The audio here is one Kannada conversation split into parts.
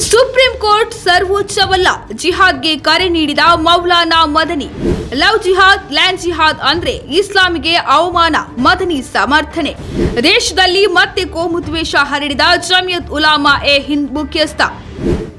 ಸುಪ್ರೀಂ ಕೋರ್ಟ್ ಸರ್ವೋಚ್ಚವಲ್ಲ, ಜಿಹಾದ್ಗೆ ಕರೆ ನೀಡಿದ ಮೌಲಾನಾ ಮದನಿ. ಲವ್ ಜಿಹಾದ್, ಲ್ಯಾಂಡ್ ಜಿಹಾದ್ ಅಂದ್ರೆ ಇಸ್ಲಾಮಿಗೆ ಅವಮಾನ, ಮದನಿ ಸಮರ್ಥನೆ. ದೇಶದಲ್ಲಿ ಮತ್ತೆ ಕೋಮುದ್ವೇಷ ಹರಡಿದ ಜಮಿಯತ್ ಉಲಾಮಾ ಎ ಹಿಂದ್ ಮುಖ್ಯಸ್ಥ.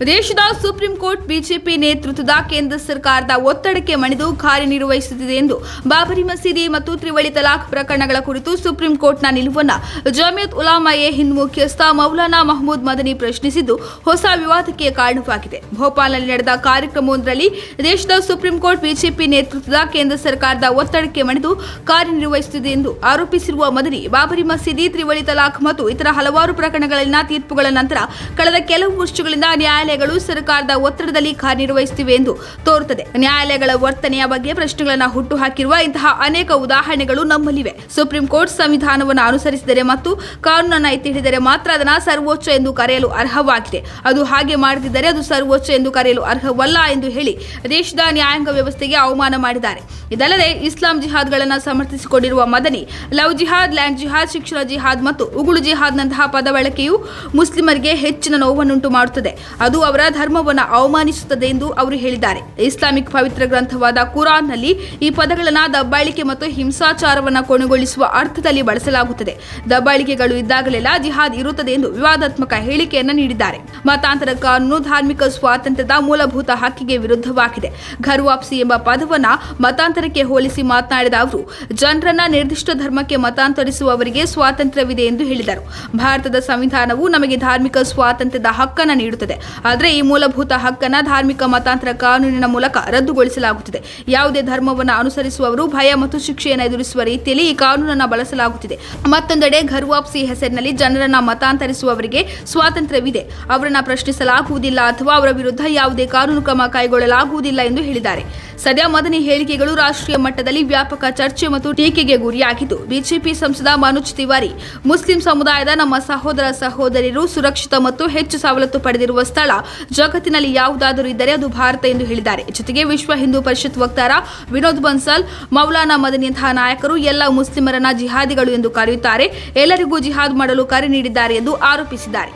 ದೇಶದ ಸುಪ್ರೀಂ ಕೋರ್ಟ್ ಬಿಜೆಪಿ ನೇತೃತ್ವದ ಕೇಂದ್ರ ಸರ್ಕಾರದ ಒತ್ತಡಕ್ಕೆ ಮಣಿದು ಕಾರ್ಯನಿರ್ವಹಿಸುತ್ತಿದೆ ಎಂದು ಬಾಬರಿ ಮಸೀದಿ ಮತ್ತು ತ್ರಿವಳಿ ತಲಾಖ್ ಪ್ರಕರಣಗಳ ಕುರಿತು ಸುಪ್ರೀಂ ಕೋರ್ಟ್ನ ನಿಲುವನ್ನು ಜಮಿಯತ್ ಉಲಾಮಾ ಎ ಹಿಂದ್ ಮುಖ್ಯಸ್ಥ ಮೌಲಾನಾ ಮಹಮೂದ್ ಮದನಿ ಪ್ರಶ್ನಿಸಿದ್ದು ಹೊಸ ವಿವಾದಕ್ಕೆ ಕಾರಣವಾಗಿದೆ. ಭೋಪಾಲ್ನಲ್ಲಿ ನಡೆದ ಕಾರ್ಯಕ್ರಮವೊಂದರಲ್ಲಿ ದೇಶದ ಸುಪ್ರೀಂ ಕೋರ್ಟ್ ಬಿಜೆಪಿ ನೇತೃತ್ವದ ಕೇಂದ್ರ ಸರ್ಕಾರದ ಒತ್ತಡಕ್ಕೆ ಮಣಿದು ಕಾರ್ಯನಿರ್ವಹಿಸುತ್ತಿದೆ ಎಂದು ಆರೋಪಿಸಿರುವ ಮದನಿ, ಬಾಬರಿ ಮಸೀದಿ, ತ್ರಿವಳಿ ತಲಾಖ್ ಮತ್ತು ಇತರ ಹಲವಾರು ಪ್ರಕರಣಗಳಲ್ಲಿನ ತೀರ್ಪುಗಳ ನಂತರ ಕಳೆದ ಕೆಲವು ವರ್ಷಗಳಿಂದ ನ್ಯಾಯಾಲಯಗಳು ಸರ್ಕಾರದ ಒತ್ತಡದಲ್ಲಿ ಕಾರ್ಯನಿರ್ವಹಿಸುತ್ತಿವೆ ಎಂದು ತೋರುತ್ತದೆ. ನ್ಯಾಯಾಲಯಗಳ ವರ್ತನೆಯ ಬಗ್ಗೆ ಪ್ರಶ್ನೆಗಳನ್ನು ಹುಟ್ಟುಹಾಕಿರುವ ಇಂತಹ ಅನೇಕ ಉದಾಹರಣೆಗಳು ನಮ್ಮಲ್ಲಿವೆ. ಸುಪ್ರೀಂ ಕೋರ್ಟ್ ಸಂವಿಧಾನವನ್ನು ಅನುಸರಿಸಿದರೆ ಮತ್ತು ಕಾನೂನನ್ನು ಎತ್ತಿ ಹಿಡಿದರೆ ಮಾತ್ರ ಅದನ್ನು ಸರ್ವೋಚ್ಚ ಎಂದು ಕರೆಯಲು ಅರ್ಹವಾಗಿದೆ. ಅದು ಹಾಗೆ ಮಾಡದಿದ್ದರೆ ಅದು ಸರ್ವೋಚ್ಚ ಎಂದು ಕರೆಯಲು ಅರ್ಹವಲ್ಲ ಎಂದು ಹೇಳಿ ದೇಶದ ನ್ಯಾಯಾಂಗ ವ್ಯವಸ್ಥೆಗೆ ಅವಮಾನ ಮಾಡಿದ್ದಾರೆ. ಇದಲ್ಲದೆ ಇಸ್ಲಾಂ ಜಿಹಾದ್ಗಳನ್ನು ಸಮರ್ಥಿಸಿಕೊಂಡಿರುವ ಮದನಿ, ಲವ್ ಜಿಹಾದ್, ಲ್ಯಾಂಡ್ ಜಿಹಾದ್, ಶಿಕ್ಷಣ ಜಿಹಾದ್ ಮತ್ತು ಉಗುಳು ಜಿಹಾದ್ನಂತಹ ಪದ ಬಳಕೆಯು ಮುಸ್ಲಿಮರಿಗೆ ಹೆಚ್ಚಿನ ನೋವನ್ನುಂಟು ಮಾಡುತ್ತದೆ. ಅದು ಅವರ ಧರ್ಮವನ್ನು ಅವಮಾನಿಸುತ್ತದೆ ಎಂದು ಅವರು ಹೇಳಿದ್ದಾರೆ. ಇಸ್ಲಾಮಿಕ್ ಪವಿತ್ರ ಗ್ರಂಥವಾದ ಕುರಾನ್ನಲ್ಲಿ ಈ ಪದಗಳನ್ನು ದಬ್ಬಾಳಿಕೆ ಮತ್ತು ಹಿಂಸಾಚಾರವನ್ನು ಕೊನೆಗೊಳಿಸುವ ಅರ್ಥದಲ್ಲಿ ಬಳಸಲಾಗುತ್ತದೆ. ದಬ್ಬಾಳಿಕೆಗಳು ಇದ್ದಾಗಲೆಲ್ಲ ಜಿಹಾದ್ ಇರುತ್ತದೆ ಎಂದು ವಿವಾದಾತ್ಮಕ ಹೇಳಿಕೆಯನ್ನು ನೀಡಿದ್ದಾರೆ. ಮತಾಂತರ ಕಾನೂನು ಧಾರ್ಮಿಕ ಸ್ವಾತಂತ್ರ್ಯದ ಮೂಲಭೂತ ಹಕ್ಕಿಗೆ ವಿರುದ್ಧವಾಗಿದೆ. ಘರ್ ವಾಪಸಿ ಎಂಬ ಪದವನ್ನು ಮತಾಂತರಕ್ಕೆ ಹೋಲಿಸಿ ಮಾತನಾಡಿದ ಅವರು, ಜನರನ್ನ ನಿರ್ದಿಷ್ಟ ಧರ್ಮಕ್ಕೆ ಮತಾಂತರಿಸುವವರಿಗೆ ಸ್ವಾತಂತ್ರ್ಯವಿದೆ ಎಂದು ಹೇಳಿದರು. ಭಾರತದ ಸಂವಿಧಾನವು ನಮಗೆ ಧಾರ್ಮಿಕ ಸ್ವಾತಂತ್ರ್ಯದ ಹಕ್ಕನ್ನು ನೀಡುತ್ತದೆ. ಆದರೆ ಈ ಮೂಲಭೂತ ಹಕ್ಕನ್ನು ಧಾರ್ಮಿಕ ಮತಾಂತರ ಕಾನೂನಿನ ಮೂಲಕ ರದ್ದುಗೊಳಿಸಲಾಗುತ್ತಿದೆ. ಯಾವುದೇ ಧರ್ಮವನ್ನು ಅನುಸರಿಸುವವರು ಭಯ ಮತ್ತು ಶಿಕ್ಷೆಯನ್ನು ಎದುರಿಸುವ ರೀತಿಯಲ್ಲಿ ಈ ಕಾನೂನನ್ನು ಬಳಸಲಾಗುತ್ತಿದೆ. ಮತ್ತೊಂದೆಡೆ ಘರ್ ವಾಪಸಿ ಹೆಸರಿನಲ್ಲಿ ಜನರನ್ನ ಮತಾಂತರಿಸುವವರಿಗೆ ಸ್ವಾತಂತ್ರ್ಯವಿದೆ. ಅವರನ್ನು ಪ್ರಶ್ನಿಸಲಾಗುವುದಿಲ್ಲ ಅಥವಾ ಅವರ ವಿರುದ್ಧ ಯಾವುದೇ ಕಾನೂನು ಕ್ರಮ ಕೈಗೊಳ್ಳಲಾಗುವುದಿಲ್ಲ ಎಂದು ಹೇಳಿದ್ದಾರೆ. ಸದ್ಯ ಮದನಿ ಹೇಳಿಕೆಗಳು ರಾಷ್ಟ್ರೀಯ ಮಟ್ಟದಲ್ಲಿ ವ್ಯಾಪಕ ಚರ್ಚೆ ಮತ್ತು ಟೀಕೆಗೆ ಗುರಿಯಾಗಿದ್ದು, ಬಿಜೆಪಿ ಸಂಸದ ಮನೋಜ್ ತಿವಾರಿ, ಮುಸ್ಲಿಂ ಸಮುದಾಯದ ನಮ್ಮ ಸಹೋದರ ಸಹೋದರಿಯರು ಸುರಕ್ಷಿತ ಮತ್ತು ಹೆಚ್ಚು ಸವಲತ್ತು ಪಡೆದಿರುವ ಸ್ಥಳ ಜಗತ್ತಿನಲ್ಲಿ ಯಾವುದಾದರೂ ಇದ್ದರೆ ಅದು ಭಾರತ ಎಂದು ಹೇಳಿದ್ದಾರೆ. ಜೊತೆಗೆ ವಿಶ್ವ ಹಿಂದೂ ಪರಿಷತ್ ವಕ್ತಾರ ವಿನೋದ್ ಬನ್ಸಾಲ್, ಮೌಲಾನಾ ಮದನಿಯಂತಹ ನಾಯಕರು ಎಲ್ಲ ಮುಸ್ಲಿಮರನ್ನ ಜಿಹಾದಿಗಳು ಎಂದು ಕರೆಯುತ್ತಾರೆ, ಎಲ್ಲರಿಗೂ ಜಿಹಾದ್ ಮಾಡಲು ಕರೆ ನೀಡಿದ್ದಾರೆ ಎಂದು ಆರೋಪಿಸಿದ್ದಾರೆ.